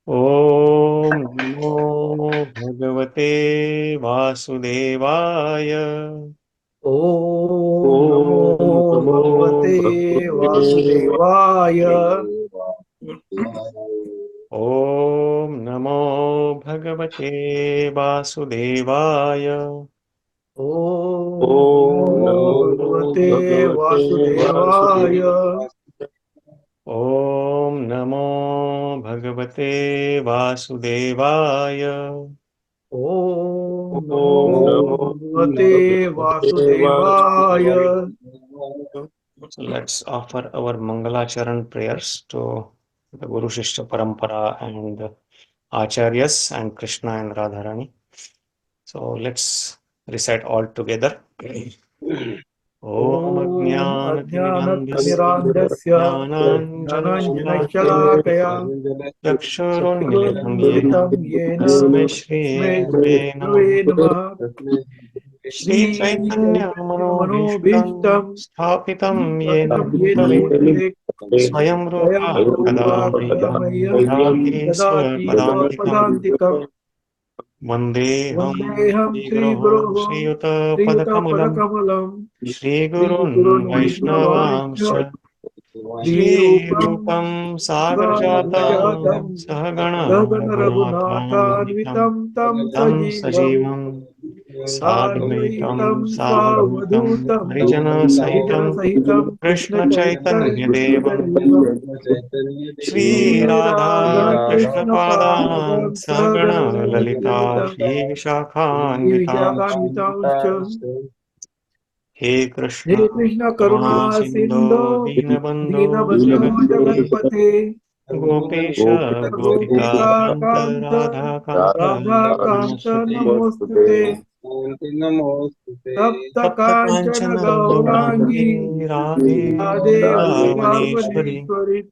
ॐ नमो भगवते वासुदेवाय। ॐ नमो ॐ नमो भगवते वासुदेवाय। ॐ नमो भगवते वासुदेवाय। ॐ ॐ नमो नमो भगवते भगवते वासुदेवाय। ॐ नमो भगवते वासुदेवाय। ॐ नमो ॐ भगवते वासुदेवाय। So let's offer our Mangalacharan prayers to the Guru Shishya Parampara and the Acharyas and Krishna and Radharani. So let's recite all together. Om Om Ajnanatimidandhasya अज्ञानतिमिरान्धस्य Jnananjanashalakaya ज्ञानाञ्जनशलाकया Chakshurunmilitam Yena चक्षुरुन्मिलितं येन Tasmai Shri तस्मै Gurave गुरवे Namaha नमः। Shri Chaitanya Manobhishtam श्रीचैतन्यमनोभीष्टं Sthapitam Yena स्थापितं येन Bhutale भूतले Swayam स्वयं Rupa रूपा Kadam कदा मह्यं Dadati ददाति Swapadantikam स्वपदान्तिकम्। Vandeham वन्देऽहं Shri Guru श्रीगुरोः Sriyuta Padakamalam श्रीयुतपदकमलं Shri Gurun श्रीगुरुन् वैष्णवांश्च Vaishnavamsha Shri श्रीरूपं Rupam साग्रजातं Sagarjatam Sahagana सहगण Raghunathanvitam रघुनाथान्वितं तं Tam सजीवम् Sajivam साद्वैतं Sadvaitam Savadhutam सावधूतं Harijana Sahitam हरिजनसहितं Krishna Chaitanya Devam कृष्णचैतन्यदेवं Shri Radha Krishna Padan श्रीराधाकृष्णपादान् Sahagana Lalita सहगणललिता Shri Vishakhanvitam श्रीविशाखान्वितांश्च। He hey Krishna Krishna Karuna Karuna सिंधो Sindhu Dinabandhu दीनबन्धो Jagapate जगत्पते Gopesha गोपिका Gopika Kanta Kant Radha Kanta Radhakant Namaste नमोस्तुते। सप्त Sapta काञ्चन Kanchana गौराङ्गी Gaurani Radhe Radhe Vrindavaneshwari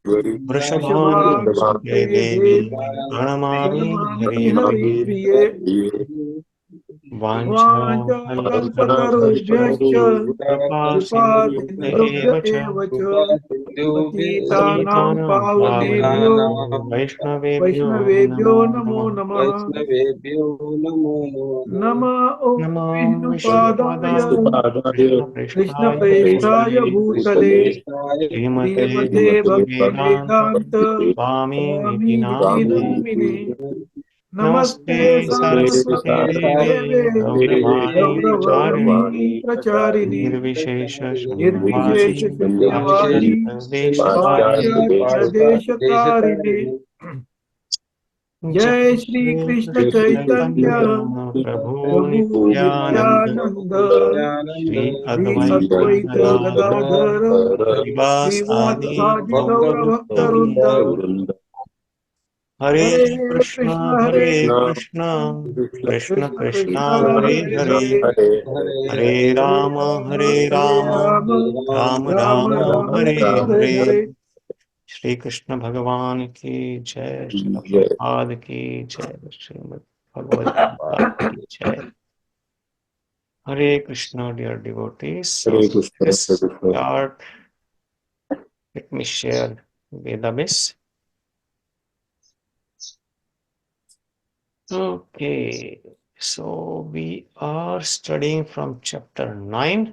वृन्दावनेश्वरि Vrishabhanusute वृषभानुसुते Devi देवी Pranamami प्रणमामि Hari Priye हरिप्रिये। Vanchakalpatarubhyascha वाञ्छाकल्पतरुभ्यश्च Kripa कृपा Sindhubhya सिन्धुभ्य eva cha एव च पतितानां Patitanam पावनेभ्यो Pavanebhyo Vaishnavebhyo वैष्णवेभ्यो Namo नमो Namah नमः। नमः ॐ Namo विष्णुपादाय Vishnupadaya Krishna Prishtaya कृष्णप्रेष्ठाय Bhutale भूतले Srimate श्रीमते Bhakti Vedanta भक्तिवेदान्त Swami स्वामी Niti निति Namine नामिने। नमस्ते Namaste सरस्वती Saraswate देवे Deve Gauravani गौरवाणी Pracharine प्रचारिणे Nirvishesha निर्विशेष Shunyavadi शून्यवादी Paschatya Deshatarine पाश्चात्य देशतारिणे। जय Jai Shri Shri Krishna Krishna चैतन्य Chaitanya Prabhu प्रभु Nityananda Nityanand Shri Shri Advaita अद्वैत Gadadhara Gadadhar Srivas Adi श्रीवासादि Gaura गौर भक्त वृंद। Bhakta Hare Hare Krishna Krishna Hare Hare Krishna Krishna Krishna Krishna Krishna Krishna Hare Hare Hare Hare Hare Hare Rama Ram Hare Hare Rama Ram Rama Ram Rama Ram Hare Hare Hare. Hare Shri Krishna Bhagavan ki jai, Shri Prabhupada ki jai, Srimad Bhagavad Gita ki jai. Hare Krishna, dear devotees. So let's start. Let me share Vedamis. Okay, so we are studying from chapter 9.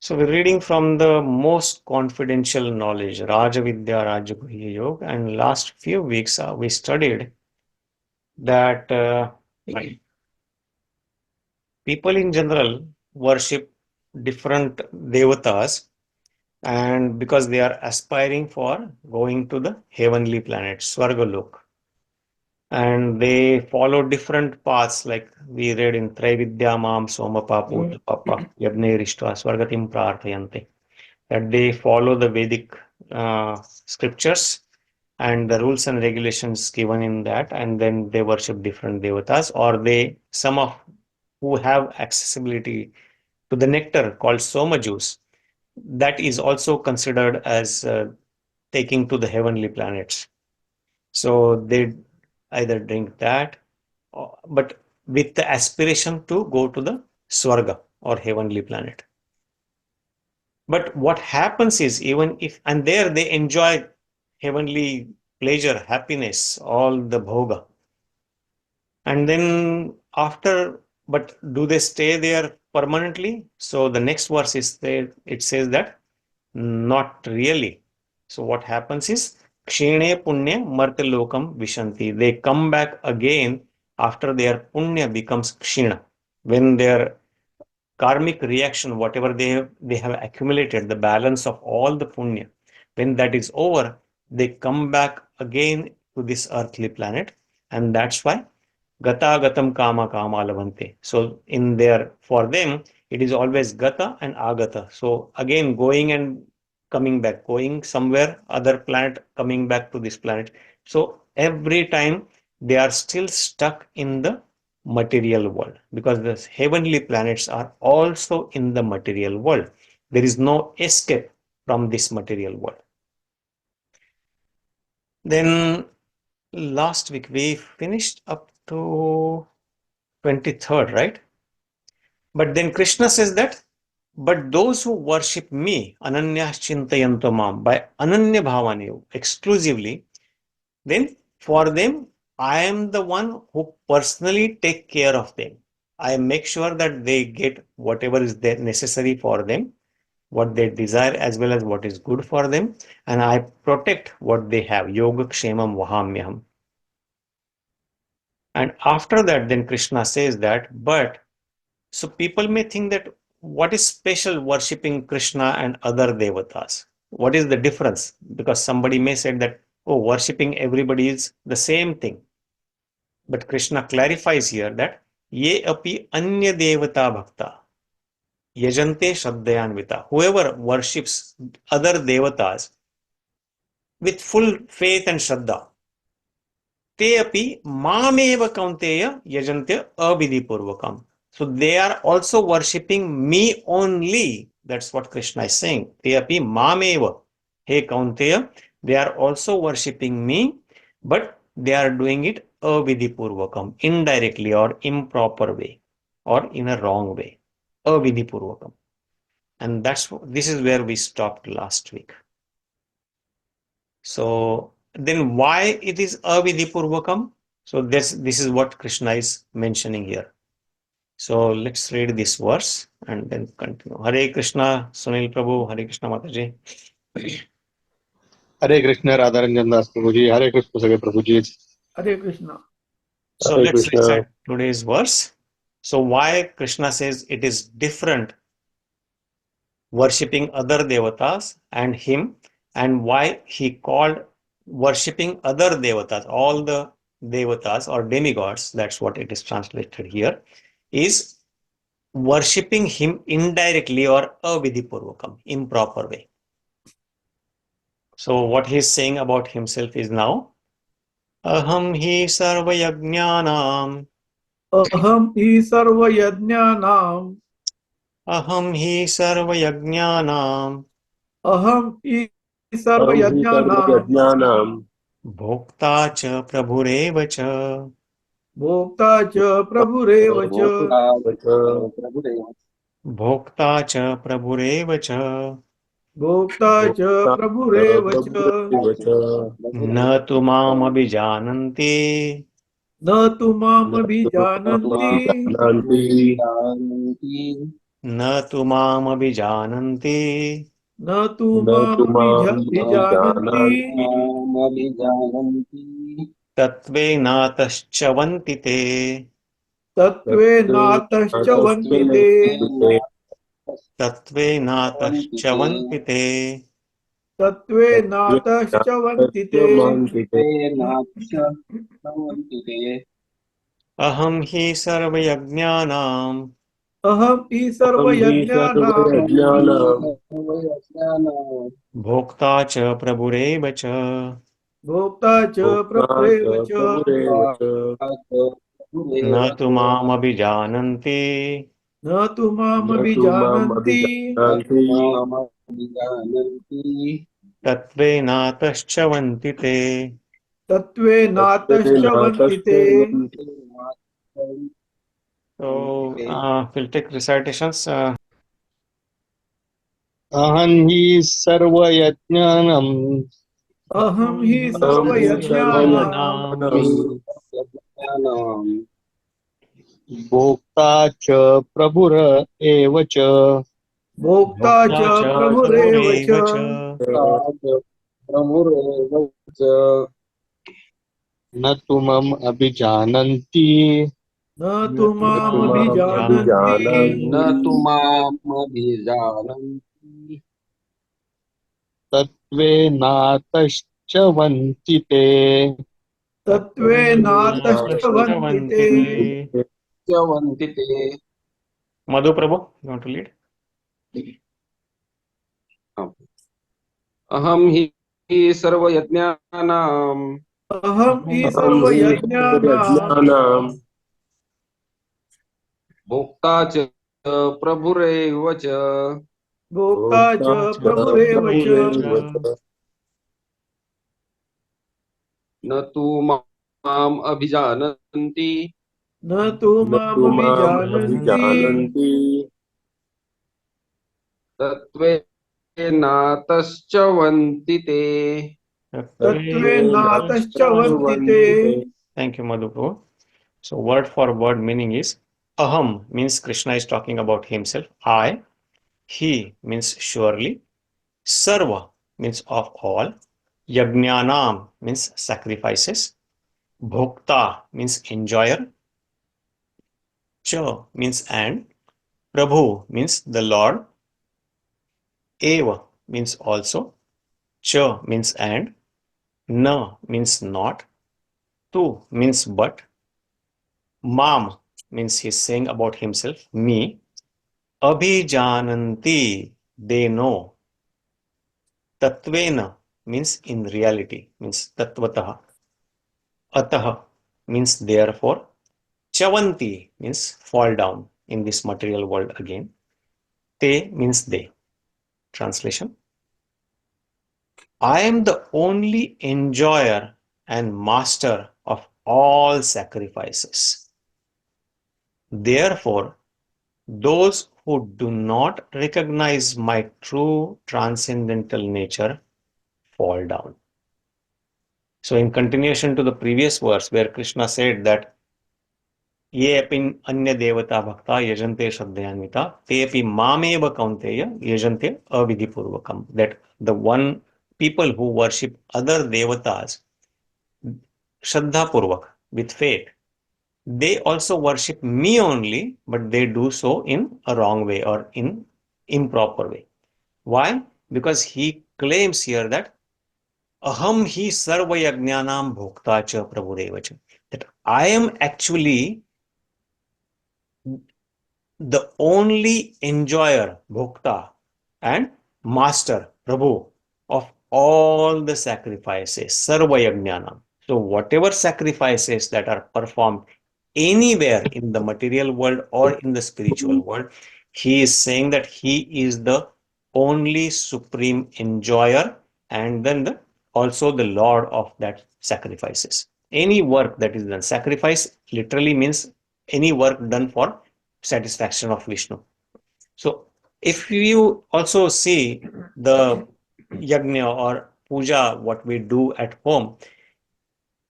So we're reading from the most confidential knowledge, Rajavidya Rajaguhya Yoga, and last few weeks we studied that people in general worship different devatas, and because they are aspiring for going to the heavenly planet, Swargalok, and they follow different paths like we read in Traividyamam Somapa Putapapa Yabnerishta Swargatim Prarthayante, that they follow the Vedic scriptures and the rules and regulations given in that, and then they worship different devatas, or they, some of who have accessibility to the nectar called soma juice, that is also considered as taking to the heavenly planets. So they either drink that, but with the aspiration to go to the Swarga or heavenly planet. But what happens is, even if, and there they enjoy heavenly pleasure, happiness, all the bhoga. And then after, but do they stay there permanently? So the next verse is there, it says that not really. So what happens is kshine punya martalokam vishanti. They come back again after their punya becomes kshina. When their karmic reaction, whatever they have accumulated, the balance of all the punya, when that is over, they come back again to this earthly planet, and that's why gata gatam kama kama lavante. So in there, for them, it is always gata and agata. So again, going and coming back, going somewhere other planet, coming back to this planet. So every time they are still stuck in the material world, because the heavenly planets are also in the material world. There is no escape from this material world. Then last week we finished up to 23rd, right? But then Krishna says that, but those who worship me, ananyas chintayanto mam, by ananya bhavani, exclusively, then for them, I am the one who personally take care of them. I make sure that they get whatever is necessary for them, what they desire as well as what is good for them, and I protect what they have. Yoga kshemam vahamyaham. And after that, then Krishna says that, but so people may think that what is special worshipping Krishna and other devatas? What is the difference? Because somebody may say that, oh, worshipping everybody is the same thing. But Krishna clarifies here that ye api anya devata bhakta yajante shraddhayanvita. Whoever worships other devatas with full faith and shraddha, te api mameva kaunteya yajante avidhipurvakam. So they are also worshipping me only. That's what Krishna is saying. Te api mameva. Hey kaunteya, they are also worshipping me, but they are doing it avidhipurvakam, indirectly or improper way, or in a wrong way. Avidhipurvakam. And this is where we stopped last week. So then why it is avidhipurvakam? So this is what Krishna is mentioning here. So let's read this verse and then continue. Hare Krishna, Sunil Prabhu, Hare Krishna Mataji. Hare Krishna, Radhā-Rañjana Prabhuji, Hare Krishna Sage Prabhuji. Hare Krishna. So Hare let's Krishna. recite today's verse. So why Krishna says it is different worshipping other devatas and him, and why he called worshipping other devatas, all the devatas or demigods, that's what it is translated here, is worshipping him indirectly or avidhipurvakam, improper way. So what he is saying about himself is now, ahaṁ hi sarva-yajñānāṁ, Ahaṁ hi sarva-yajñānāṁ. ahaṁ hi sarva-yajñānāṁ, Ahaṁ hi Ahaṁ hi sarva-yajñānāṁ. sarva-yajñānāṁ. bhoktā ca prabhureva ca, Bhoktā ca prabhureva ca. bhoktā ca prabhureva ca, Bhoktā ca prabhureva ca. na tu mam abhijānanti, Na tu mam abhijānanti. na tu mam abhijānanti, Na tu mam abhijānanti. tattvenātaś cyavanti te, tattvenātaś cyavanti te. tattvenātaś cyavanti te, tattvenātaś cyavanti te. ahaṁ hi sarva-yajñānāṁ, Ahaṁ hi sarva-yajñānāṁ. bhoktā ca prabhureva ca, Bhoktā ca prabhureva ca. na tu mam abhijānanti, Na tu mam abhijānanti. tattvenātaś cyavanti te. tattvenātaś cyavanti te. So we'll take recitations. Ahaṁ hi sarva-yajñānāṁ अहं हि सर्वयज्ञानां भोक्ता च प्रभुर एव च भोक्ता च bhoktā ca प्रभुरेव च prabhureva ca प्रभुरेव च न तु मम अभिजानन्ति न तु न tu mam मामभिजानन्ति न तु मामभिजानन्ति तत्त्वेनातश्च ते तत्त्वेनातश्च वन्ति ते Tattvenātaś cyavanti te Madhu Prabhu, you want to lead? अहं हि सर्वयज्ञानां अहं हि अहं हि सर्वयज्ञानां सर्वयज्ञानां भोक्ता च प्रभुरेव च भोक्ता च भोक्ता च प्रभुरेव च प्रभुरेव च न तु माम् अभिजानन्ति न तु न तु मामभिजानन्ति मामभिजानन्ति तत्त्वेनातश्च वन्ति ते तत्त्वेनातश्च वन्ति ते Thank you, Madhu Prabhu. So, word for word meaning is aham means Krishna is talking about himself. I, he means surely. Sarva means of all. Yajñānāṁ means sacrifices. Bhoktā means enjoyer. Cha means and. Prabhu means the Lord. Eva means also. Cha means and. Na means not. Tu means but. Mam means he's saying about himself, me. Abhijānanti, they know. Tattvena means in reality, means tattvatah. Atah means therefore. Cyavanti means fall down in this material world again. Te means they. Translation: I am the only enjoyer and master of all sacrifices. Therefore, those who do not recognize my true transcendental nature fall down. So, in continuation to the previous verse where Krishna said that ye api anya devata bhakta yajante shraddhayanvita te api mameva kaunteya yajante avidhipurvakam, that the one people who worship other devatas shraddha purvak with faith, they also worship me only, but they do so in a wrong way or in improper way. Why? Because he claims here that ahaṁ hi sarva-yajñānāṁ bhoktā ca prabhureva ca, that I am actually the only enjoyer, bhokta, and master, prabhu, of all the sacrifices, sarva-yajñānāṁ. So whatever sacrifices that are performed anywhere in the material world or in the spiritual world, he is saying that he is the only supreme enjoyer and then also the Lord of that sacrifices. Any work that is done, sacrifice literally means any work done for satisfaction of Vishnu. So if you also see the yajna or puja, what we do at home,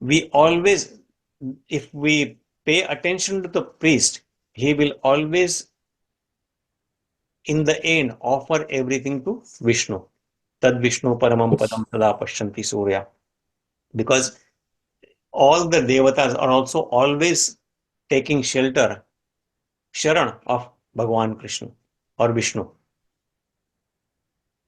we always, if we pay attention to the priest, he will always in the end offer everything to Vishnu. Tad Vishnu paramam padam tada pashyanti surya. Because all the devatas are also always taking shelter, sharan of Bhagavan Krishna or Vishnu.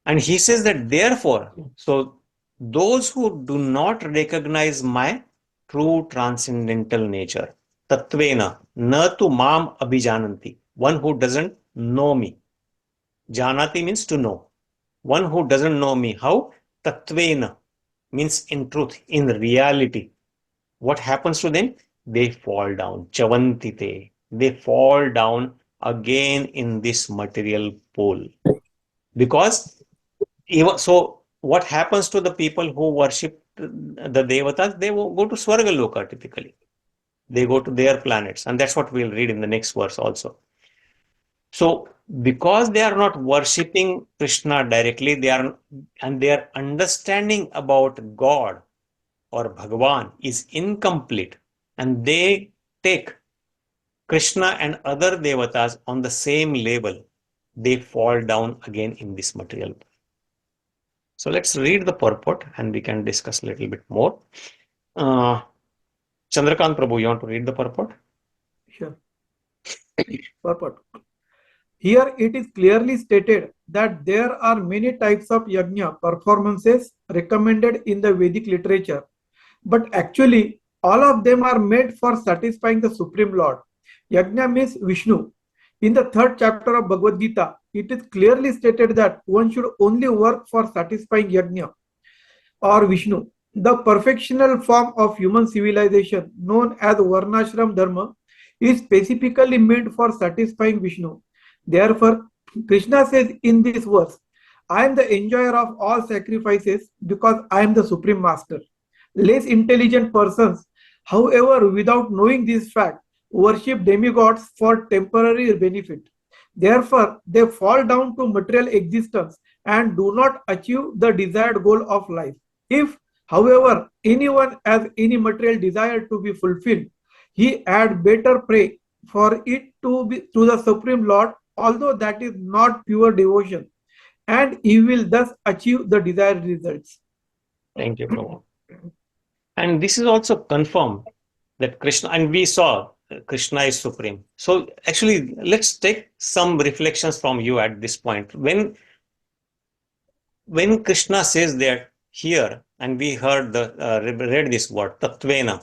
And he says that therefore, so those who do not recognize my true transcendental nature, tattvena, na tu mam abhijānanti, one who doesn't know me. Janati means to know. One who doesn't know me. How? Tattvena means in truth, in reality. What happens to them? They fall down. Cyavanti te. They fall down again in this material pool. Because even so, what happens to the people who worship the devatas? They will go to Swarga Loka typically. They go to their planets, and that's what we'll read in the next verse also. So because they are not worshipping Krishna directly, their understanding about God or Bhagavan is incomplete, and they take Krishna and other devatas on the same level. They fall down again in this material world. So let's read the purport and we can discuss a little bit more. Chandrakant Prabhu, you want to read the purport? Sure. Purport. Here it is clearly stated that there are many types of yajna performances recommended in the Vedic literature, but actually all of them are made for satisfying the Supreme Lord. Yajna means Vishnu. In the 3rd chapter of Bhagavad Gita, it is clearly stated that one should only work for satisfying yajna or Vishnu. The perfectional form of human civilization known as Varnashram Dharma is specifically meant for satisfying Vishnu. Therefore, Krishna says in this verse, I am the enjoyer of all sacrifices because I am the Supreme Master. Less intelligent persons, however, without knowing this fact, worship demigods for temporary benefit. Therefore, they fall down to material existence and do not achieve the desired goal of life. If, however, anyone has any material desire to be fulfilled, he had better pray for it to be to the Supreme Lord, although that is not pure devotion, and he will thus achieve the desired results. Thank you, Prabhu. And this is also confirmed that Krishna, and we saw Krishna is supreme. So actually, let's take some reflections from you at this point. When Krishna says that here, and we heard read this word, tattvena.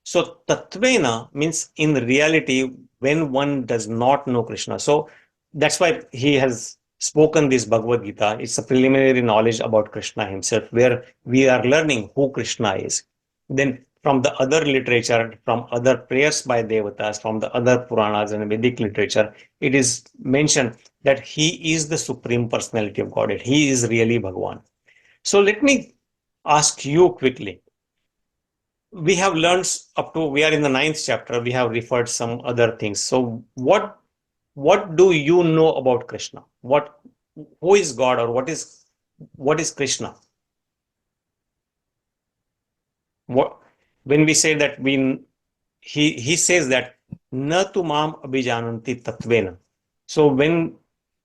So tattvena means in reality when one does not know Krishna. So that's why he has spoken this Bhagavad Gita. It's a preliminary knowledge about Krishna himself, where we are learning who Krishna is. Then from the other literature, from other prayers by devatas, from the other Puranas and Vedic literature, it is mentioned that he is the Supreme Personality of Godhead. He is really Bhagavan. So let me ask you quickly. We have learned we are in the 9th chapter, we have referred some other things. So what do you know about Krishna? Who is God, or what is Krishna? When we say that he says that na tu mam abhijānanti tattvena. So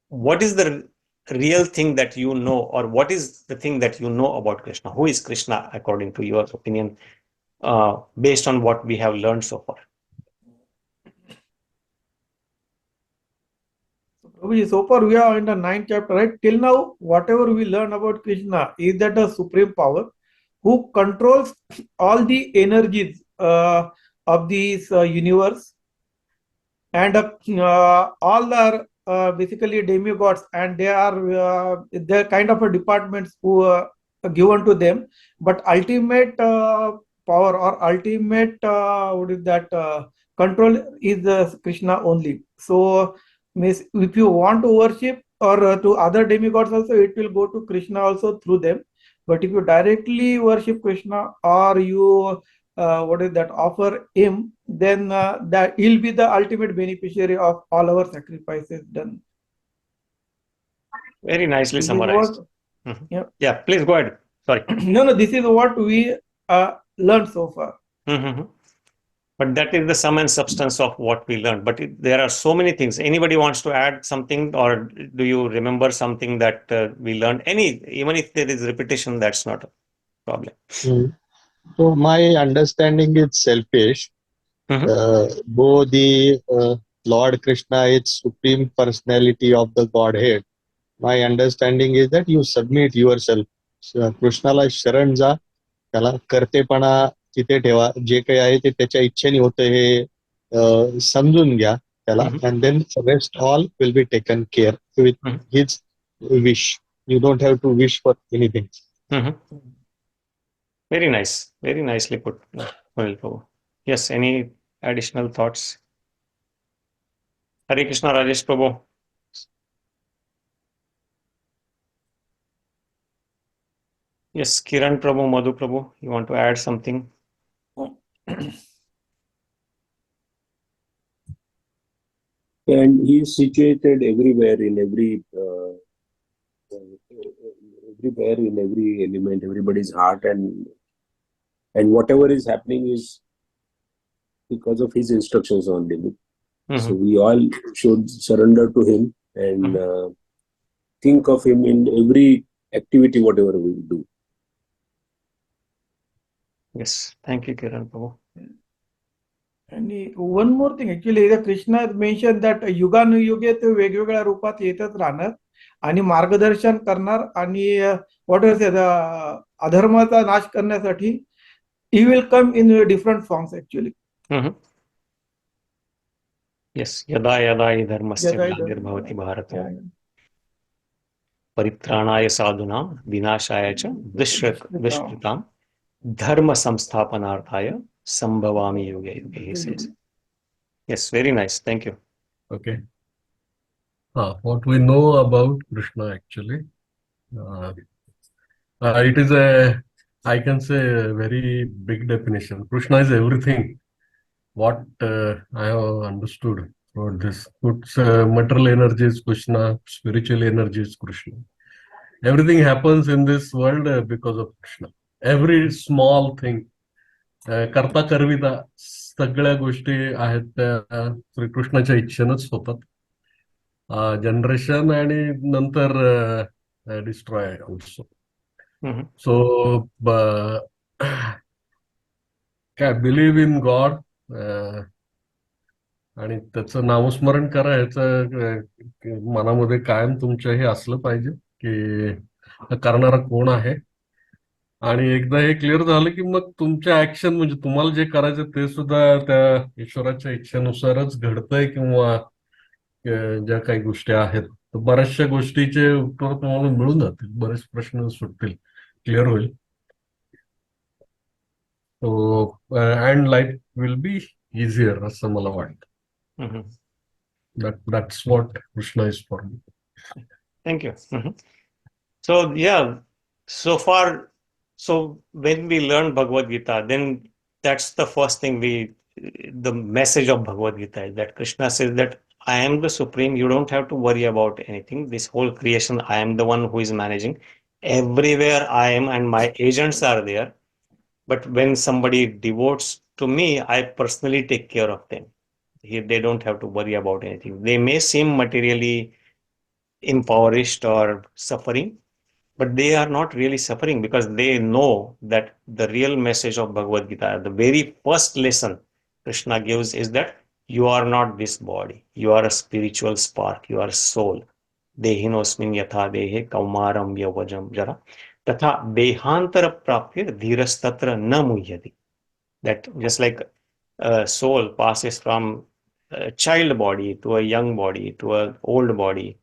what is the real thing that you know, or what is the thing that you know about Krishna? Who is Krishna according to your opinion, based on what we have learned so far? So far we are in the 9th chapter, right? Till now, whatever we learn about Krishna is that a supreme power who controls all the energies of this universe, and all are basically demigods, and they are they're kind of a departments who are given to them, but ultimate power or ultimate what is that control is Krishna only. So if you want to worship or to other demigods also, it will go to Krishna also through them. But if you directly worship Krishna, or you offer him, then that he'll be the ultimate beneficiary of all our sacrifices done. Very nicely This is summarized. Yeah, please go ahead. Sorry. No, this is what we learned so far. But that is the sum and substance of what we learned. But there are so many things. Anybody wants to add something, or do you remember something that we learned? Even if there is repetition, that's not a problem. So my understanding is selfish. Though the Lord Krishna is Supreme Personality of the Godhead, my understanding is that you submit yourself. कृष्णाला शरण जा, त्याला कर्तेपणा तिथे ठेवा, जे काही आहे ते त्याच्या इच्छेने होतं हे समजून घ्या त्याला, and then rest all will be taken care with his wish. You don't have to wish for anything. Very nice, very nicely put. Yes, any additional thoughts? Hare Krishna, Rajesh Prabhu. Yes, Kiran Prabhu, Madhu Prabhu, you want to add something? And he is situated everywhere in every element, everybody's heart, and whatever is happening is because of his instructions only. So we all should surrender to him and think of him in every activity, whatever we do. Yes, thank you, Kiran Prabhu. And one more thing, actually, Krishna mentioned that युगानुयुगे ते वेगवेगळ्या रूपात येतच राहणार आणि मार्गदर्शन करणार आणि what is it, अधर्माचा नाश करण्यासाठी he will come in different forms actually. Yes, yada yada hi dharmasya Yada hi glanirбhavati bharata Yeah. paritranaya sadhunam vinashaya cha dushritam dharma samsthapanarthaya sambhavami yuge yuge, he says. Yes, very nice. Thank you. Okay. What we know about Krishna actually, it is I can say, a very big definition. Krishna is everything. What I have understood about this. Material energy is Krishna, spiritual energy is Krishna. Everything happens in this world because of Krishna. Every small thing. करता करविता सगळ्या गोष्टी आहेत त्या श्रीकृष्णाच्या इच्छेनच होतात. Generation आणि नंतर destroy also. सो काय बिलीव्ह इन गॉड आणि त्याचं नामस्मरण करा, ह्याचं मनामध्ये कायम तुमच्या हे असलं पाहिजे की करणारा कोण आहे. आणि एकदा हे क्लिअर झालं की मग तुमच्या ऍक्शन म्हणजे तुम्हाला जे करायचं ते सुद्धा त्या ईश्वराच्या इच्छेनुसारच घडतंय किंवा ज्या काही गोष्टी आहेत तर बऱ्याचशा गोष्टीचे उत्तर तुम्हाला मिळून जातील, बरेच प्रश्न सुटतील, क्लिअर होईल. So and life will be easier असं मला वाटतं. That's what Krishna is for me. Thank you. So yeah, so far, so when we learn Bhagavad Gita, then that's the first thing the message of Bhagavad Gita is that Krishna says that I am the supreme, you don't have to worry about anything. This whole creation, I am the one who is managing. Everywhere I am and my agents are there. But when somebody devotes to me, I personally take care of them. They don't have to worry about anything. They may seem materially impoverished or suffering, but they are not really suffering because they know that the real message of Bhagavad Gita, the very first lesson Krishna gives is that you are not this body. You are a spiritual spark. You are a soul. Dehinosmin yatha dehe kaumaram yavajam jara tatha dehantara praptir dhirastatra na muhyati. That just like a soul passes from a child body to a young body to an old body,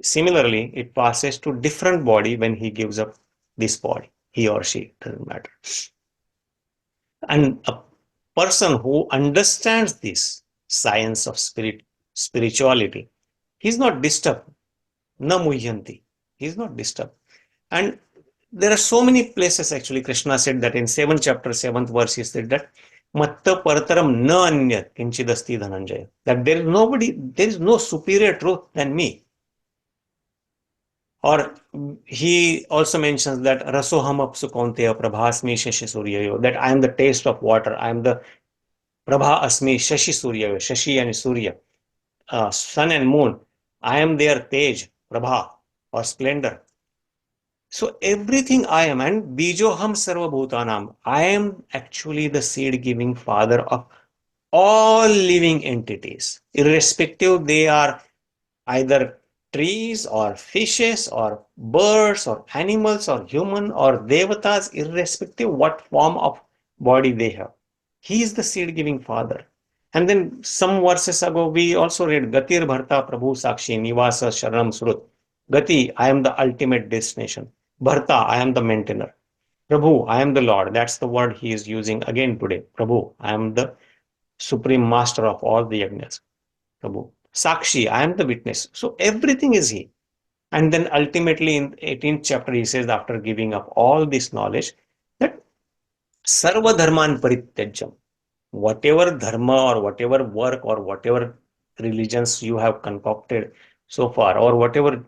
similarly it passes to different body when he gives up this body, he or she, doesn't matter. And a person who understands this science of spirituality, he's not disturbed. Na muhyanti, he's not disturbed. And there are so many places actually Krishna said that in 7th chapter 7th verse he said that matta parataram na anyat kinchidasti dhananjaya, that there is no superior truth than me. Or he also mentions that rasoham apsu kaunteya prabhasmi shashi suryayo, that I am the taste of water, I am the prabha asmi shashi suryayo, shashi and surya, sun and moon, I am their tej, prabha or splendor. So everything I am, and bijoham sarva-bhūtānaṁ, I am actually the seed giving father of all living entities, irrespective they are either trees or fishes or birds or animals or human or devatas, irrespective what form of body they have. He is the seed giving father. And then some verses ago we also read gatir bharta prabhu sakshi nivasa sharanam surut. Gati, I am the ultimate destination. Bharta, I am the maintainer. Prabhu, I am the Lord. That's the word he is using again today. Prabhu, I am the supreme master of all the yajnas. Prabhu. Sakshi, I am the witness. So everything is he. And then ultimately in 18th chapter he says, after giving up all this knowledge, that sarva dharman parityajam, whatever dharma or whatever work or whatever religions you have concocted so far, or whatever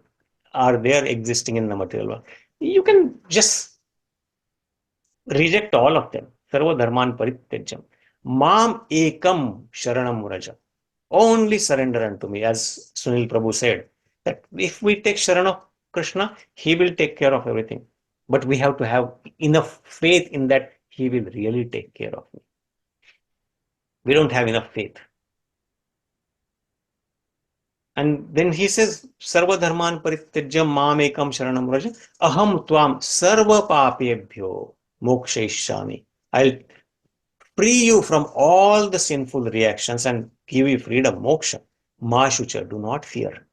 are there existing in the material world, you can just reject all of them. Sarva dharman parityajam. Mam ekam sharanam vraja. Only surrender unto me, as Sunil Prabhu said, that if we take sharan of Krishna, he will take care of everything. But we have to have enough faith in that he will really take care of me. We don't have enough faith. And then he says, Sarva dharman parityajam mam ekam sharanam vraja. Ahaṁ tvam sarva papebhyo mokshayishyami. I'll free you from all the sinful reactions and give you freedom, moksha. Ma shucha, do not fear.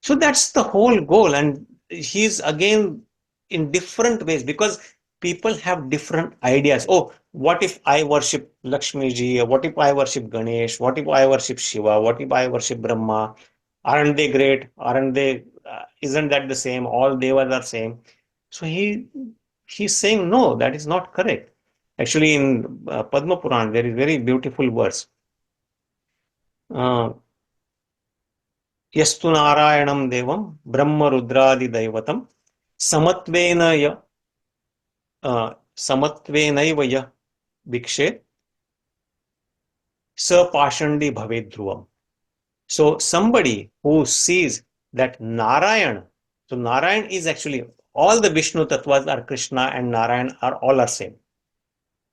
So that's the whole goal. And he's again in different ways, because people have different ideas. Oh, what if I worship Lakshmi ji? What if I worship Ganesh? What if I worship Shiva? What if I worship Brahma? Aren't they great? Aren't they? Isn't that the same? All devas are same. So he's saying no, that is not correct. Actually, in Padma Puran, there is very beautiful verse. Yastu Narayanam Devam Brahma Rudradi Daivatam Samatvenaya Samatvenaiva Bhikshe Sapashandi Bhaved Dhruvam. So somebody who sees that Narayan, so Narayan is actually, all the Vishnu Tattvas are Krishna and Narayan are all are same.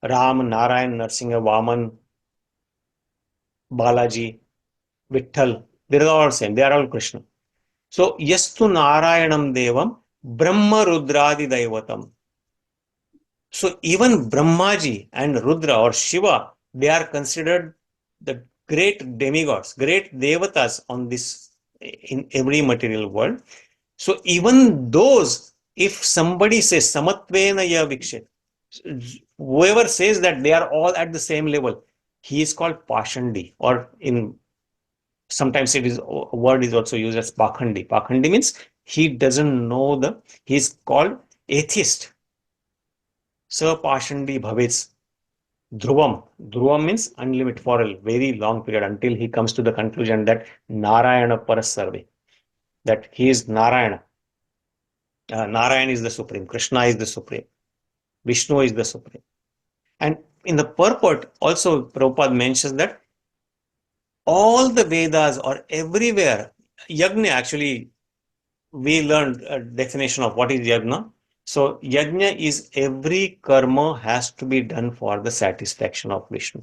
Ram, Narayan, Narsinga, Vaman, Balaji, Vitthal, they are all same. They are all Krishna. So, Yastu Narayanam Devam Brahma Rudradi Daivatam. So, even Brahmaji and Rudra or Shiva, they are considered the great demigods, great devatas on this, in every material world. So, even those, if somebody says Samatvena ya Vikshet, whoever says that they are all at the same level, he is called Pashandi, or in sometimes it is, a word is also used as Pakhandi. Pakhandi means he doesn't know he is called atheist. Sa Pashandi Bhavets Dhruvam. Dhruvam means unlimited, for a very long period, until he comes to the conclusion that Narayana Parasarve, that he is Narayana. Narayana is the supreme, Krishna is the supreme, Vishnu is the supreme. And in the purport also, Prabhupada mentions that all the Vedas or everywhere, yajna, actually, we learned a definition of what is yajna. So, yajna is every karma has to be done for the satisfaction of Vishnu.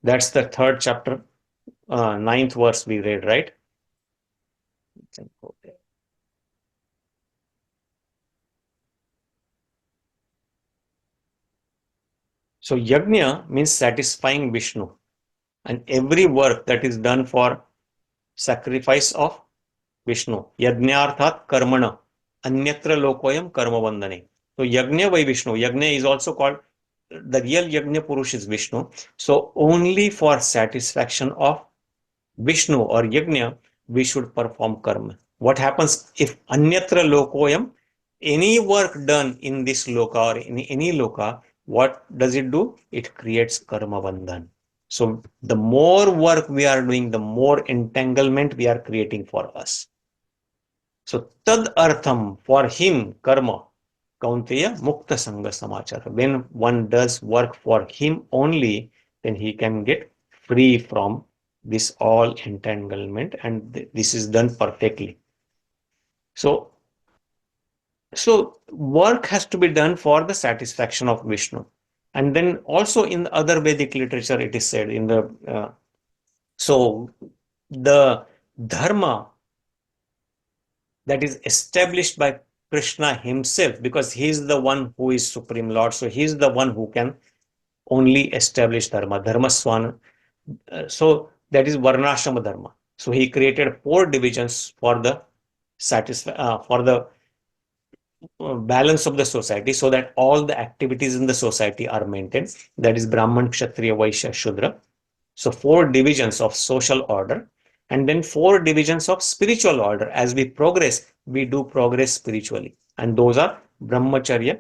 That's the 3rd chapter, 9th verse we read, right? So, yajna means satisfying Vishnu, and every work that is done for sacrifice of Vishnu. Yajñārthat karmana anyatra lokoyam karma vandane. So, yajna by Vishnu. Yajna is also called, the real yajna purush is Vishnu. So, only for satisfaction of Vishnu or yajna, we should perform karma. What happens if anyatra lokoyam, any work done in this loka or in any loka, what does it do? It creates karma bandhan. So, the more work we are doing, the more entanglement we are creating for us. So, tad artham, for him, karma, kaunteya mukta sangha samachara. When one does work for him only, then he can get free from this all entanglement, and this is done perfectly. So work has to be done for the satisfaction of Vishnu. And then also in other Vedic literature, it is said in the, so the dharma that is established by Krishna himself, because he is the one who is Supreme Lord. So he is the one who can only establish dharma, dharma swana. So that is varnashrama dharma. So he created 4 divisions for the balance of the society, so that all the activities in the society are maintained. That is Brahman, Kshatriya, Vaishya, Shudra. So 4 divisions of social order, and then 4 divisions of spiritual order. As we progress, we do progress spiritually, and those are Brahmacharya,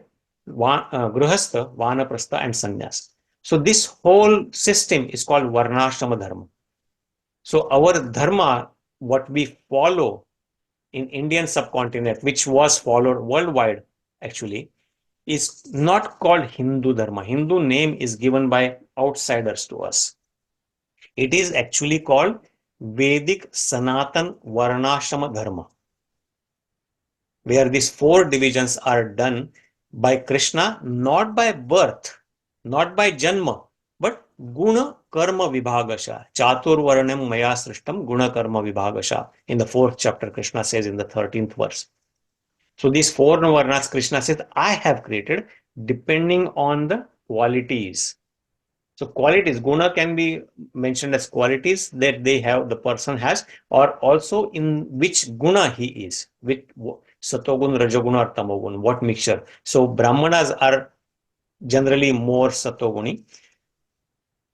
Grihastha, Vanaprastha, and Sannyas. So this whole system is called varnashrama dharma. So our dharma, what we follow in Indian subcontinent, which was followed worldwide actually, is not called Hindu dharma. Hindu name is given by outsiders to us. It is actually called Vedic Sanatan Varnashrama Dharma, where these 4 divisions are done by Krishna, not by birth, not by janma, but guna karma vibhagasha. Chatur varnam maya srishtam guna karma vibhagasha. In the 4th chapter, Krishna says in the 13th verse. So these 4 varnas, Krishna says, I have created depending on the qualities. So qualities, guna can be mentioned as qualities that they have, the person has, or also in which guna he is, with satogun, rajogun or tamogun, what mixture. So brahmanas are generally more satoguni.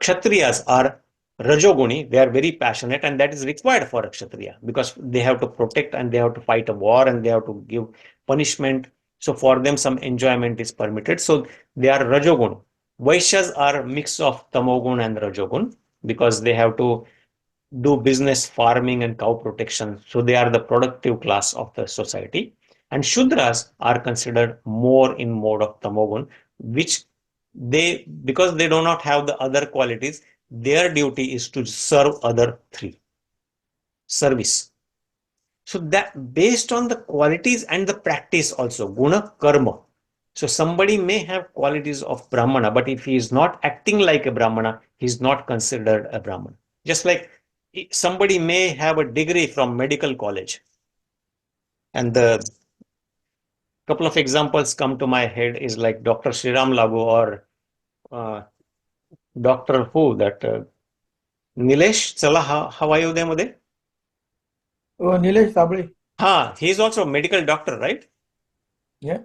Kshatriyas are rajoguni, they are very passionate, and that is required for a kshatriya because they have to protect and they have to fight a war and they have to give punishment. So for them some enjoyment is permitted. So they are rajogun. Vaishyas are a mix of tamogun and rajogun because they have to do business, farming and cow protection. So they are the productive class of the society. And Shudras are considered more in mode of tamogun, which because they do not have the other qualities, their duty is to serve other 3. Service. So that based on the qualities and the practice also, guna karma. So somebody may have qualities of Brahmana, but if he is not acting like a Brahmana, he is not considered a Brahmana. Just like somebody may have a degree from medical college. And the couple of examples come to my head is like Dr. Sriram Lagu or Dr. who, that Nilesh, Chala, how are you there, Mode? Oh, Nilesh Sabri. He is also a medical doctor, right? Yeah.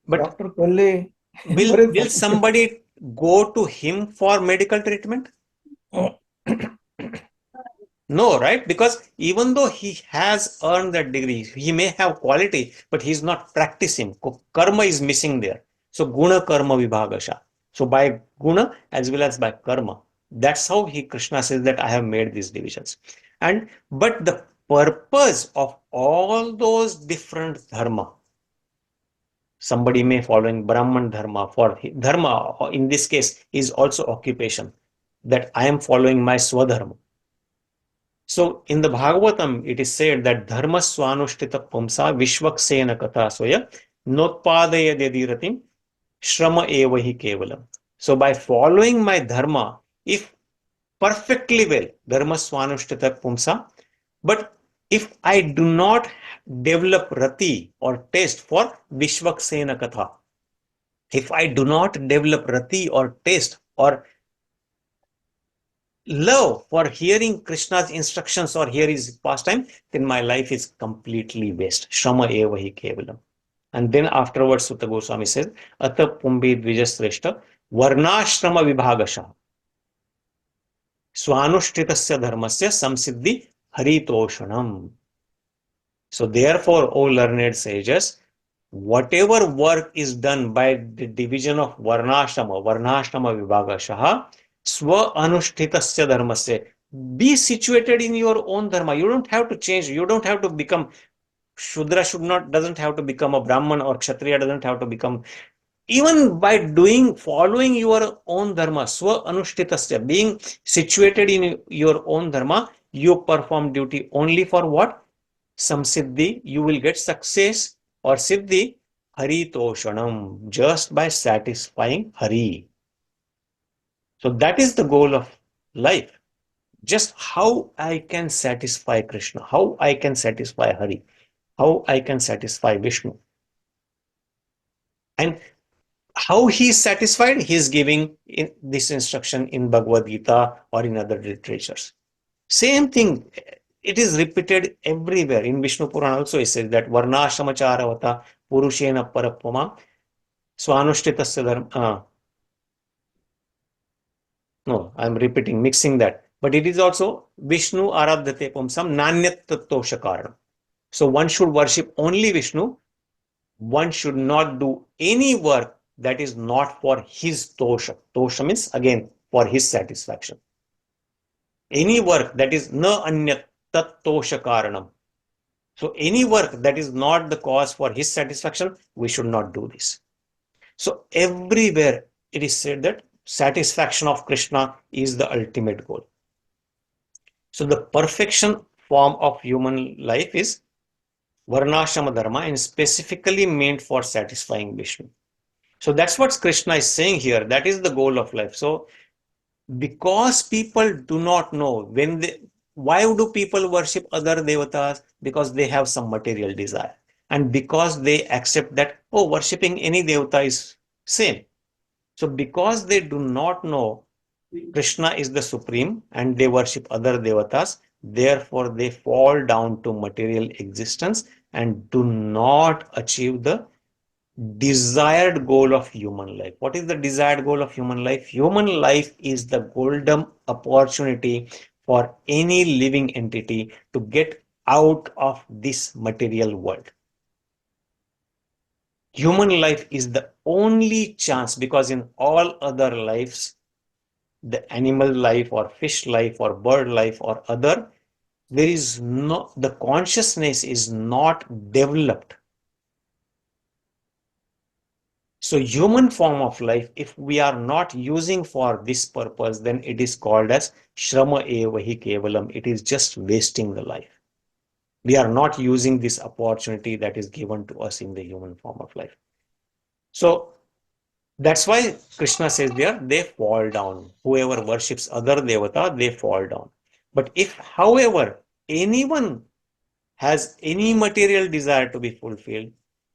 But Dr. Kolle. will somebody go to him for medical treatment? No, right? Because even though he has earned that degree, he may have quality, but he is not practicing. Karma is missing there. So guna karma vibhagasha. So by guna as well as by karma, that's how Krishna says that I have made these divisions. But the purpose of all those different dharma, somebody may following Brahman dharma, for dharma in this case is also occupation, that I am following my swadharma. So in the Bhagavatam, it is said that dharma swanushtita pumsa vishvaksena katha soya notpadaya dediratim shrama evahi kevalam. So by following my dharma, if perfectly well, dharma swanushtita pumsa, but if I do not develop rati or taste for vishvaksena katha, if I do not develop rati or taste or love for hearing Krishna's instructions or hear his pastime, then my life is completely waste. Shrama evahi kevalam. And then afterwards, Sutta Goswami says, Ata Pumbi Dvijasreshta Varnashrama Vibhagasha Swanushtitasya Dharmasya Samsiddhi Haritoshanam. So therefore, O learned sages, whatever work is done by the division of Varnashrama Vibhagasha, Swa Anushtitasya Dharmasya, be situated in your own dharma. You don't have to change. You don't have to become Shudra doesn't have to become a Brahman, or Kshatriya doesn't have to become. Even by following your own dharma, Swa Anushtitasya, being situated in your own dharma, you perform duty only for what? Samsiddhi, you will get success or Siddhi, Haritoshanam, just by satisfying Hari. So that is the goal of life. Just how I can satisfy Krishna, how I can satisfy Hari, how I can satisfy Vishnu. And how he is satisfied, he is giving this instruction in Bhagavad Gita or in other literatures. Same thing, it is repeated everywhere. In Vishnu Purana also it says that Varnashamacharavata Purushena Parapama Swanushthitasya Dharma. No, I am repeating, mixing that. But it is also Vishnu Aradhate Pumsam Nanyat Tattoshakaranam. So one should worship only Vishnu. One should not do any work that is not for his tosha. Tosha means again for his satisfaction. Any work that is na anyat tat tosha karanam. So any work that is not the cause for his satisfaction, we should not do this. So everywhere it is said that satisfaction of Krishna is the ultimate goal. So the perfection form of human life is varnashrama dharma and specifically meant for satisfying Vishnu. So that's what Krishna is saying here. That is the goal of life. So because people do not know why do people worship other devatas? Because they have some material desire. And because they accept that, oh, worshipping any devata is same. So because they do not know Krishna is the supreme and they worship other devatas, therefore they fall down to material existence and do not achieve the desired goal of human life. What is the desired goal of human life? Human life is the golden opportunity for any living entity to get out of this material world. Human life is the only chance, because in all other lives, the animal life or fish life or bird life or other, there is no, the consciousness is not developed. So human form of life, if we are not using for this purpose, then it is called as shrama eva hi kevalam. It is just wasting the life. We are not using this opportunity that is given to us in the human form of life. So that's why Krishna says there, they fall down. Whoever worships other devata, they fall down. But if, however, anyone has any material desire to be fulfilled,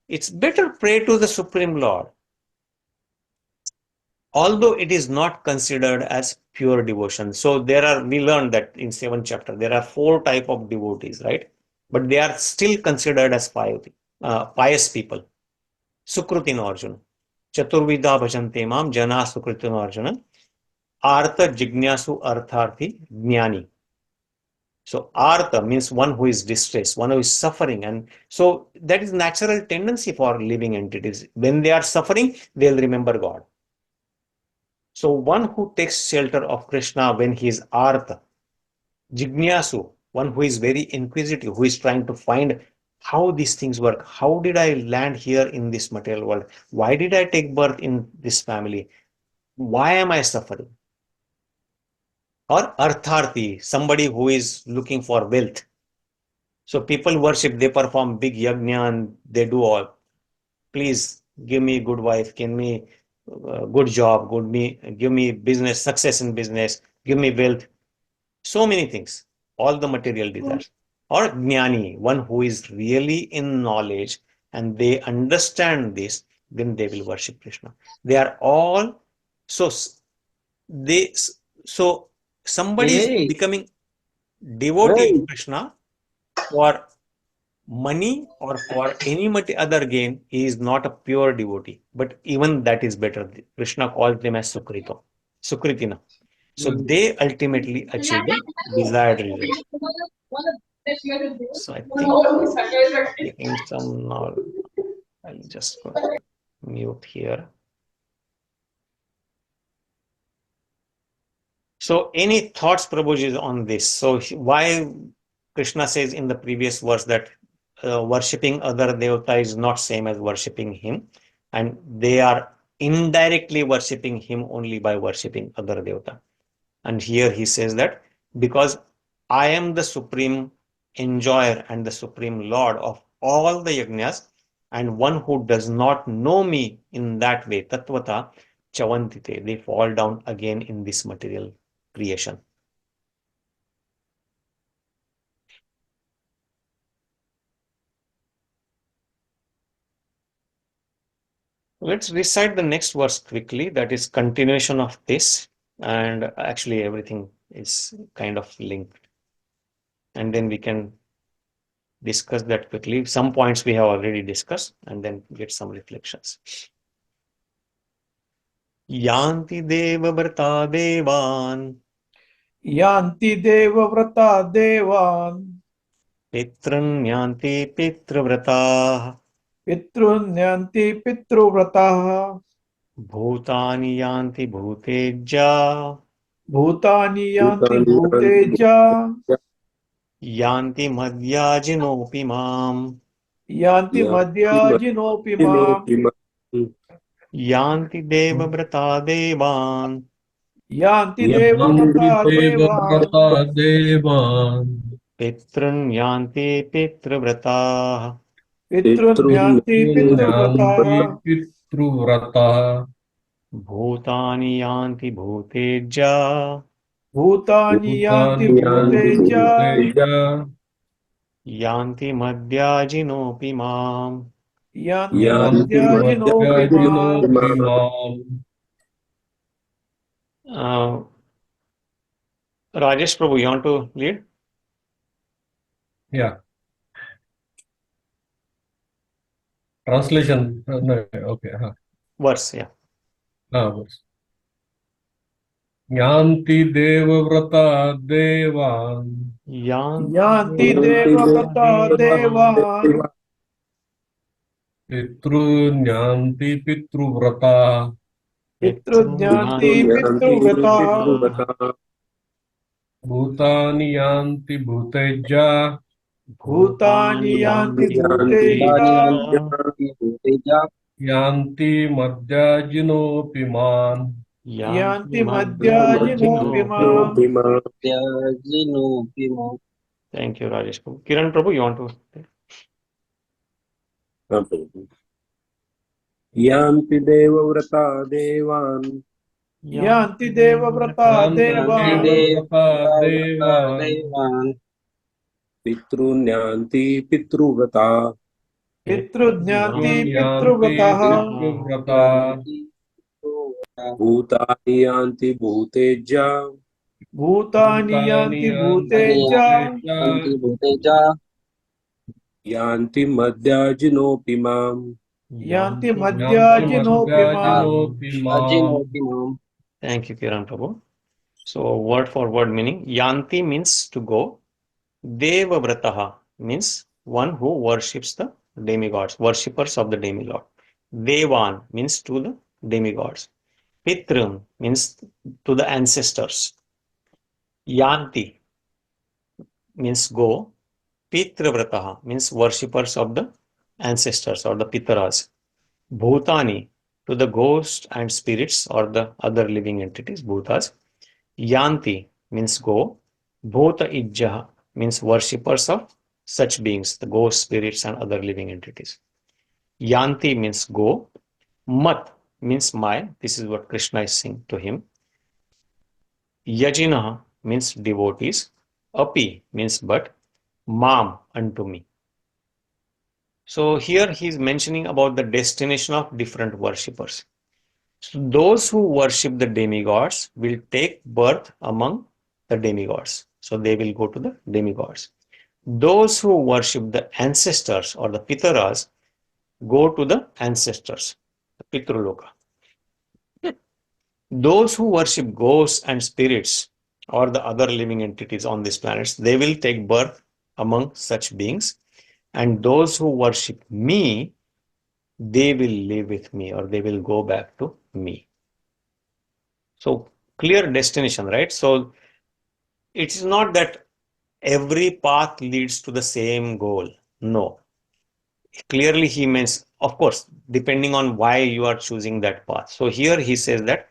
it's better pray to the Supreme Lord. Although it is not considered as pure devotion. So we learned that in 7th chapter, there are 4 types of devotees, right? But they are still considered as pious people. Sukritino Arjuna. Chaturvidha bhajante mam jana sukritino Arjuna. Artha jignasu artharthi jnani. So artha means one who is distressed, one who is suffering. And so that is natural tendency for living entities. When they are suffering, they'll remember God. So one who takes shelter of Krishna when he is artha, jignasu, one who is very inquisitive, who is trying to find how these things work. How did I land here in this material world? Why did I take birth in this family? Why am I suffering? Or artharthi, somebody who is looking for wealth. So people worship, they perform big yajna and they do all. Please give me good wife, give me good job, give me business, success in business, give me wealth. So many things, all the material desires. Or jnani, one who is really in knowledge and they understand this, then they will worship Krishna. They are all, so somebody is becoming devotee of Krishna for money or for any other gain, he is not a pure devotee. But even that is better. Krishna calls them as Sukritina. So they ultimately achieve the desired result. So I think taking some now, I'll just mute here. So any thoughts, Prabhuji, on this? So why Krishna says in the previous verse that worshipping other devata is not same as worshipping him, and they are indirectly worshipping him only by worshipping other devata. And here he says that because I am the supreme enjoyer and the supreme lord of all the yajnas, and one who does not know me in that way, tattvātā, cyavanti, they fall down again in this material creation. Let's recite the next verse quickly. That is continuation of this, and actually everything is kind of linked. And then we can discuss that quickly. Some points we have already discussed, and then get some reflections. Yānti deva-vratā devān. Yānti deva-vratā devān. Pitṛn yānti pitṛ-vratāḥ. Pitṛn yānti pitṛ-vratāḥ. bhūtāni yānti bhūtejyā, bhūtāni yānti Bhūtāni bhūtejyā, yānti mad-yājinopi māṁ, yānti mad-yājinopi māṁ, yānti deva-vratā devān, yānti Yānti deva-vratā devān, deva-vratā devān. pitṛn yānti pitṛ-vratāḥ, pitṛn yānti Yānti pitṛ-vratāḥ, pitṛ-vratāḥ. bhūtāni yānti bhūtejyā, bhūtāni yānti Bhūtāni bhūtejyā, bhūtejyā. yānti mad-yājinopi māṁ. yānti Yānti mad-yājinopi māṁ. mad-yājinopi māṁ. Rajesh Prabhu, you want to lead? Yeah. Translation. No, okay. Verse, yeah. Verse. Yānti deva-vratā devān. Yānti deva-vratā devān, Pitṛn yānti pitṛ-vratāḥ. pitṛn yānti pitṛ-vratāḥ, Bhūtāni yānti bhūtejyā. bhūtāni yānti bhūtāni bhūtejyā, yānti bhūtejyā, Yānti mad-yājinopi māṁ. yānti mad-yājinopi māṁ. yānti māṁ. Thank you, Rajesh Prabhu. Kiran Prabhu, you want to? Yānti deva-vratā devān, Yānti deva-vratā devān, Deva-vratā devān. devān, pitṛn yānti pitṛ-vratāḥ, pitṛn yānti Yānti pitṛ-vratāḥ, pitṛ-vratāḥ. bhūtāni yānti bhūtejyā, bhūtāni yānti bhūtejyā, yānti bhūtejyā, yānti mad-yājinopi māṁ. yānti Yānti mad-yājinopi māṁ. mad-yājinopi māṁ. yājinopi māṁ. Thank you, Kiran Prabhu. So, word for word meaning. Yanti means to go. Deva-vratā means one who worships the demigods, worshippers of the demigod. Devān means to the demigods. Pitṛn means to the ancestors. Yānti means go. pitṛ-vratāḥ means worshippers of the ancestors or the pitras. Bhūtāni to the ghosts and spirits or the other living entities, bhutas. Yānti means go. Bhūtejyā means worshippers of such beings, the ghosts, spirits and other living entities. Yānti means go. Mad means my. This is what Krishna is saying to him. Yajina means devotees. Api means but. Mam unto me. So here he is mentioning about the destination of different worshippers. So those who worship the demigods will take birth among the demigods. So they will go to the demigods. Those who worship the ancestors or the pitras go to the ancestors, the pitraloka. Those who worship ghosts and spirits or the other living entities on these planets, they will take birth among such beings. And those who worship me, they will live with me or they will go back to me. So clear destination, right? So it is not that every path leads to the same goal. No. Clearly he means, of course, depending on why you are choosing that path. So here he says that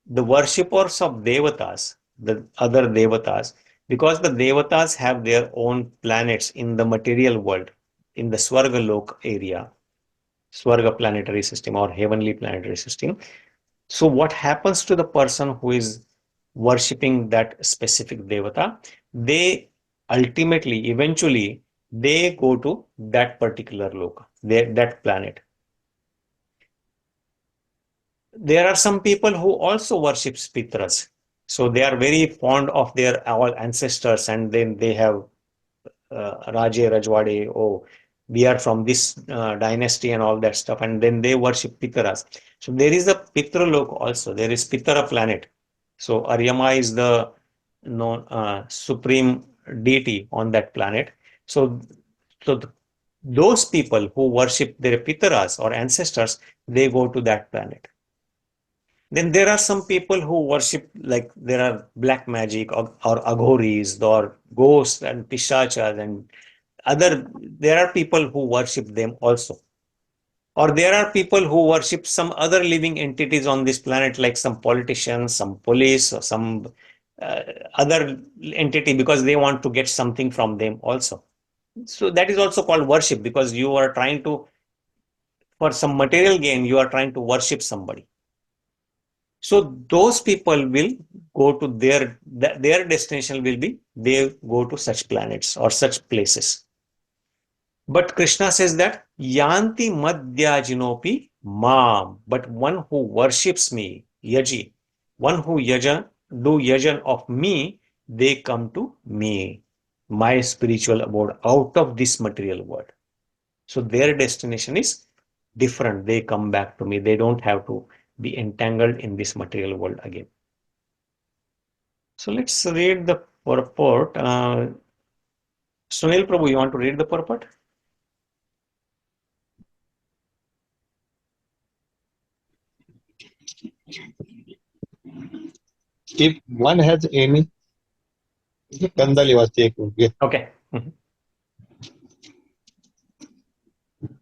the worshippers of devatas, the other devatas, because the devatas have their own planets in the material world, in the Swarga-lok area, Swarga planetary system or heavenly planetary system. So what happens to the person who is worshipping that specific devata? They ultimately, eventually, they go to that particular loka, that planet. There are some people who also worship pitras. So they are very fond of their all ancestors, and then they have Raje, Rajwade, oh, we are from this dynasty and all that stuff, and then they worship pitras. So there is a pitralok also. There is Pitara planet. So Aryama is the supreme deity on that planet. So those people who worship their pitras or ancestors, they go to that planet. Then there are some people who worship, like there are black magic or aghoris or ghosts and pishachas and there are people who worship them also. Or there are people who worship some other living entities on this planet, like some politicians, some police, or some other entity, because they want to get something from them also. So that is also called worship, because you are trying to, for some material gain, you are trying to worship somebody. So those people will go to their destination will be, they go to such planets or such places. But Krishna says that yānti mad-yājino mam, but one who worships me, yaji, one who do yajan of me, they come to me, my spiritual abode, out of this material world. So their destination is different. They come back to me. They don't have to be entangled in this material world again. So let's read the purport. Sunil Prabhu, you want to read the purport? If one has any, Okay.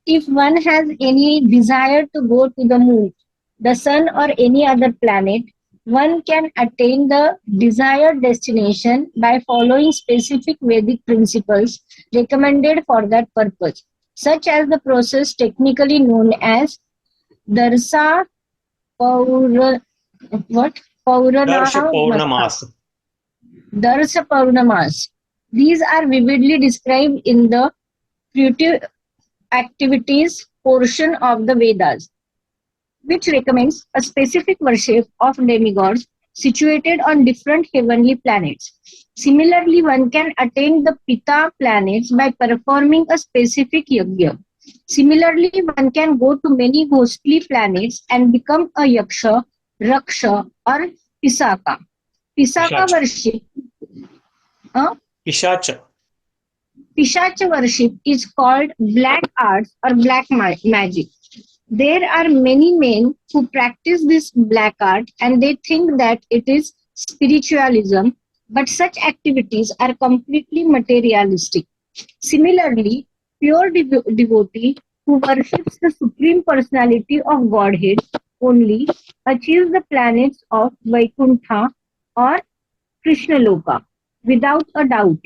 If one has any desire to go to the moon, the sun, or any other planet, one can attain the desired destination by following specific Vedic principles recommended for that purpose, such as the process technically known as Darsha Pauranamas. Darsha Pauranamas. These are vividly described in the creative activities portion of the Vedas, which recommends a specific worship of demigods situated on different heavenly planets. Similarly, one can attain the pitṛ planets by performing a specific yajna. Similarly, one can go to many ghostly planets and become a yaksha, raksha, or pisaka. Pisaka worship. Pishacha worship is called black arts or black magic. There are many men who practice this black art and they think that it is spiritualism, but such activities are completely materialistic. Similarly, pure devotee who worships the Supreme Personality of Godhead only achieves the planets of Vaikuntha or Krishna Loka without a doubt.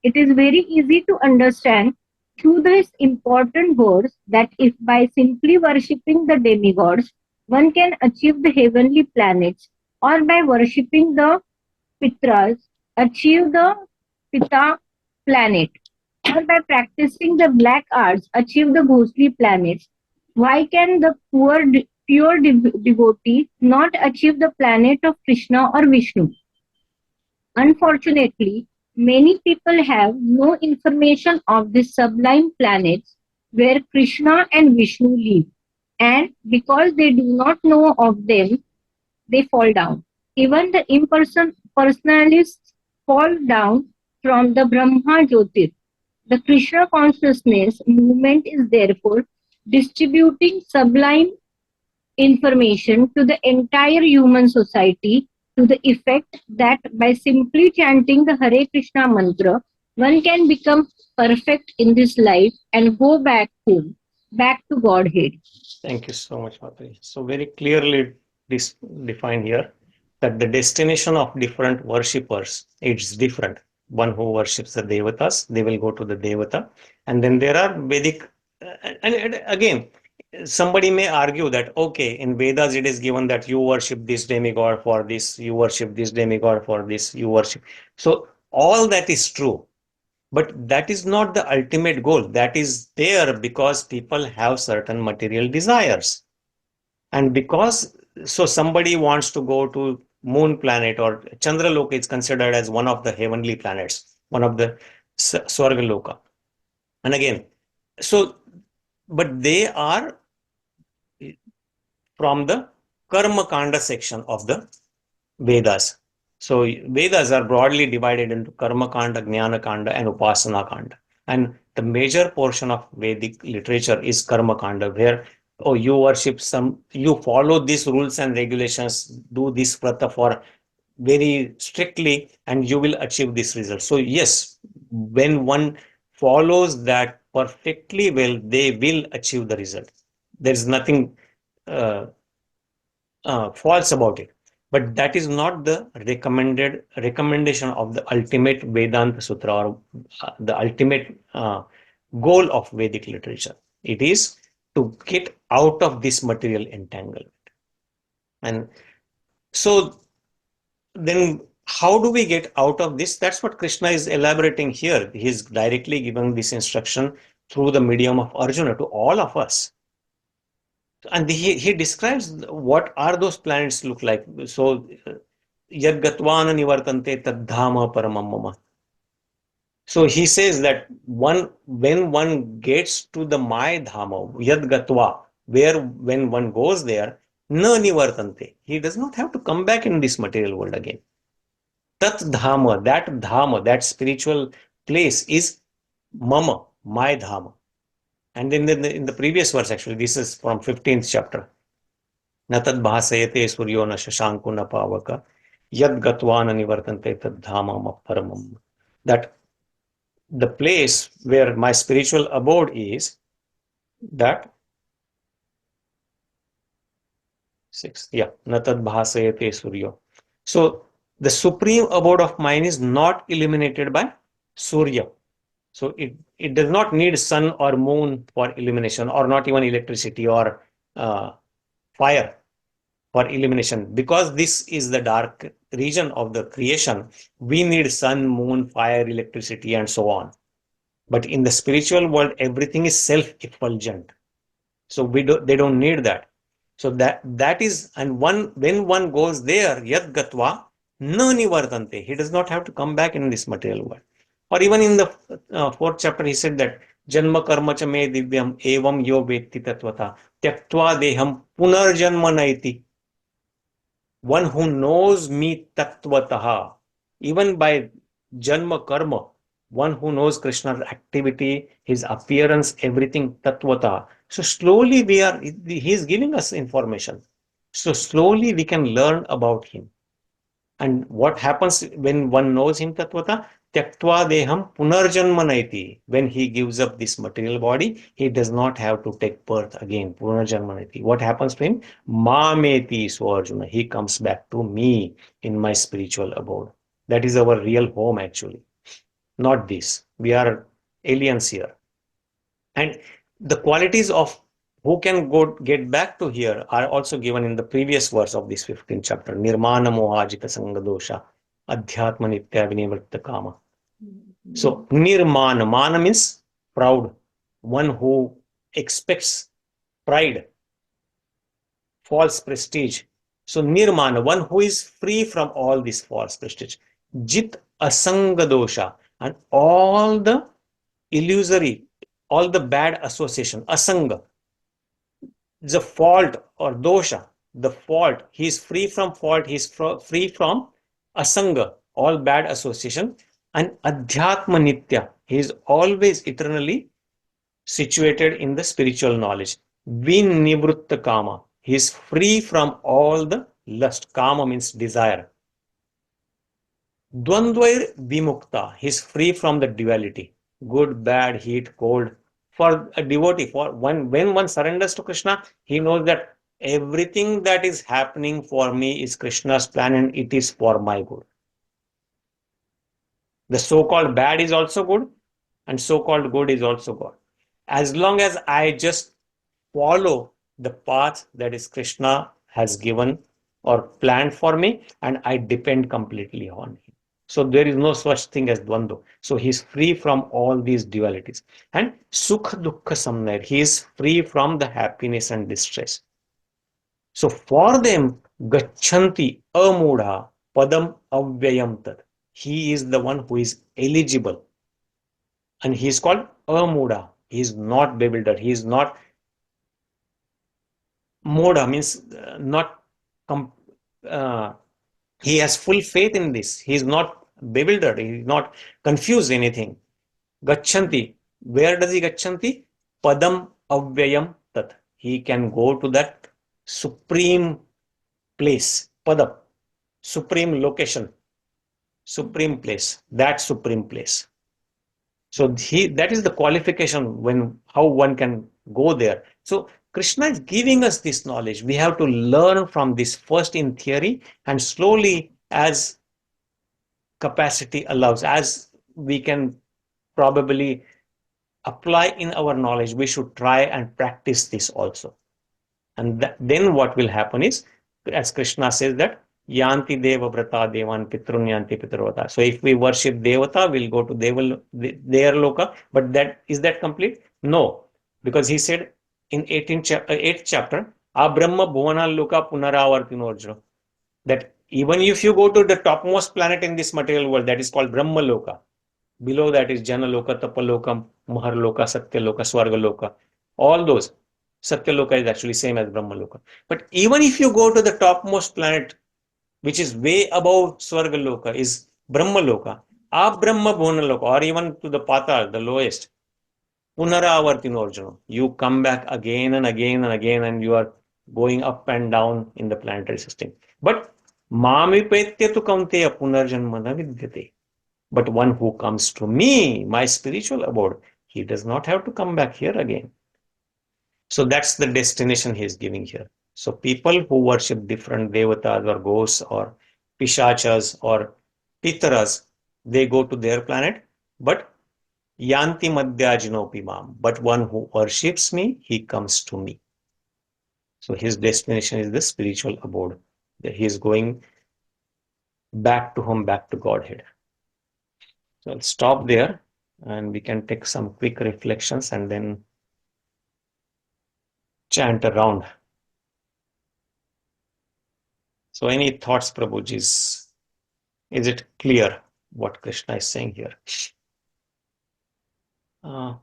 It is very easy to understand through this important verse that if by simply worshipping the demigods, one can achieve the heavenly planets, or by worshipping the pitras, achieve the pitṛ planet, or by practicing the black arts, achieve the ghostly planets, why can the pure devotee not achieve the planet of Krishna or Vishnu? Unfortunately, many people have no information of the sublime planets where Krishna and Vishnu live, and because they do not know of them, they fall down. Even the impersonalists fall down from the Brahma Jyotir. The Krishna consciousness movement is therefore distributing sublime information to the entire human society, to the effect that by simply chanting the Hare Krishna mantra, one can become perfect in this life and go back home, back to Godhead. Thank you so much, Mataji. So very clearly defined here that the destination of different worshippers, it's different. One who worships the devatas, they will go to the devata. And then there are Vedic, and again, somebody may argue that, okay, in Vedas it is given that you worship this demigod for this, you worship this demigod for this, you worship. So all that is true, but that is not the ultimate goal. That is there because people have certain material desires. And because, so somebody wants to go to moon planet, or Chandraloka is considered as one of the heavenly planets, one of the Swargaloka. And again, so, but they are from the Karma Kanda section of the Vedas. So Vedas are broadly divided into Karma Kanda, Jnana Kanda, and Upasana Kanda. And the major portion of Vedic literature is Karma Kanda, where oh, you worship some, you follow these rules and regulations, do this vrata for very strictly, and you will achieve this result. So yes, when one follows that perfectly well, they will achieve the result. There is nothing false about it. But that is not the recommendation of the ultimate Vedanta Sutra, or the ultimate goal of Vedic literature. It is to get out of this material entanglement. And so then how do we get out of this? That's what Krishna is elaborating here. He is directly giving this instruction through the medium of Arjuna to all of us. And he describes what are those planets look like. So, yad gatvana nivartante tad-dhama paramam mama. So he says that when one gets to the my dhama, yad gatva, where when one goes there, na nivartante, he does not have to come back in this material world again. Tat dhama, that spiritual place is mama, my dhama. And then in the previous verse, actually, this is from 15th chapter. Natad bhasayate suryo na shashanku na pavaka yad gatvana nivartante tad dhama paramam. That the place where my spiritual abode is, that natad bhasayate suryo. So the supreme abode of mine is not illuminated by Surya. So it does not need sun or moon for illumination, or not even electricity or fire for illumination. Because this is the dark region of the creation, we need sun, moon, fire, electricity, and so on. But in the spiritual world, everything is self-effulgent. So they don't need that. So that is, and when one goes there, yad gatva na nivartante, he does not have to come back in this material world. Or even in the 4th chapter, he said that janma karma cha me divyam evam yo vetti tattvenātaś tyaktva deham punarjanma naiti. One who knows me tattvatah, even by janma karma, one who knows Krishna's activity, his appearance, everything tattvatah. So slowly he is giving us information. So slowly we can learn about him. And what happens when one knows him tattvatah? Tyaktva deham punarjanma naiti. When he gives up this material body, he does not have to take birth again. Punarjanma naiti. What happens to him? Mameti, so Arjuna. He comes back to me in my spiritual abode. That is our real home, actually. Not this. We are aliens here. And the qualities of who can get back to here are also given in the previous verse of this 15th chapter. Nirmana mohajita sangadosha adhyatma nitya vinivritta kama. So nirmana, mana means proud, one who expects pride, false prestige. So nirmana, one who is free from all this false prestige. Jit asangadosha, and all the illusory, all the bad association, asanga, the fault or dosha, the fault, he is free from fault, he is free from asanga, all bad association. And adhyatma nitya, he is always eternally situated in the spiritual knowledge. Vinivritta kama, he is free from all the lust. Kama means desire. Dvandvair vimukta, he is free from the duality, good, bad, heat, cold. For a devotee, when one surrenders to Krishna, he knows that everything that is happening for me is Krishna's plan and it is for my good. The so-called bad is also good and so-called good is also good. As long as I just follow the path that is Krishna has given or planned for me, and I depend completely on him. So there is no such thing as dvandva. So he is free from all these dualities. And sukha dukkha samnair, he is free from the happiness and distress. So for them, gacchanti amudha padam avyayam tad. He is the one who is eligible. And he is called amudha. He is not bewildered. He is not moda, means not he has full faith in this. He is not bewildered. He is not confused anything. Gacchanti. Where does he gacchanti? Padam avyayam tat. he can go to that supreme place, pada, supreme location, supreme place, that supreme place. So that is the qualification how one can go there. So Krishna is giving us this knowledge. We have to learn from this first in theory, and slowly, as capacity allows, as we can probably apply in our knowledge, we should try and practice this also. And then what will happen is, as Krishna says, that yānti deva-vratā devān pitṛn yānti pitṛ-vratāḥ. So if we worship devata, we'll go to their loka. But is that complete? No, because he said in 8th chapter, abrahma bhuvana loka punaravartino arjuna, that even if you go to the topmost planet in this material world, that is called brahma loka. Below that is jana loka, tapa loka, mahar loka, satya loka, swarga loka. All those. Satya loka is actually same as brahma loka. But even if you go to the topmost planet, which is way above swarga loka, is brahma loka, abrahma bhuvana loka, or even to the patal, the lowest, punaravartino arjuna, you come back again and again and again, and you are going up and down in the planetary system. But mamipetya tu kaunteya punarjanma na vidyate. But one who comes to me, my spiritual abode, he does not have to come back here again. So that's the destination he is giving here. So people who worship different devatas or ghosts or pishachas or pitras, they go to their planet. But yānti mad-yājino pimam. But one who worships me, he comes to me. So his destination is the spiritual abode. He is going back to home, back to Godhead. So I'll stop there, and we can take some quick reflections and then chant around. So any thoughts, Prabhuji? Is it clear what Krishna is saying here? We'll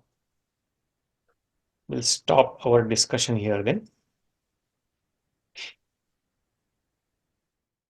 stop our discussion here then.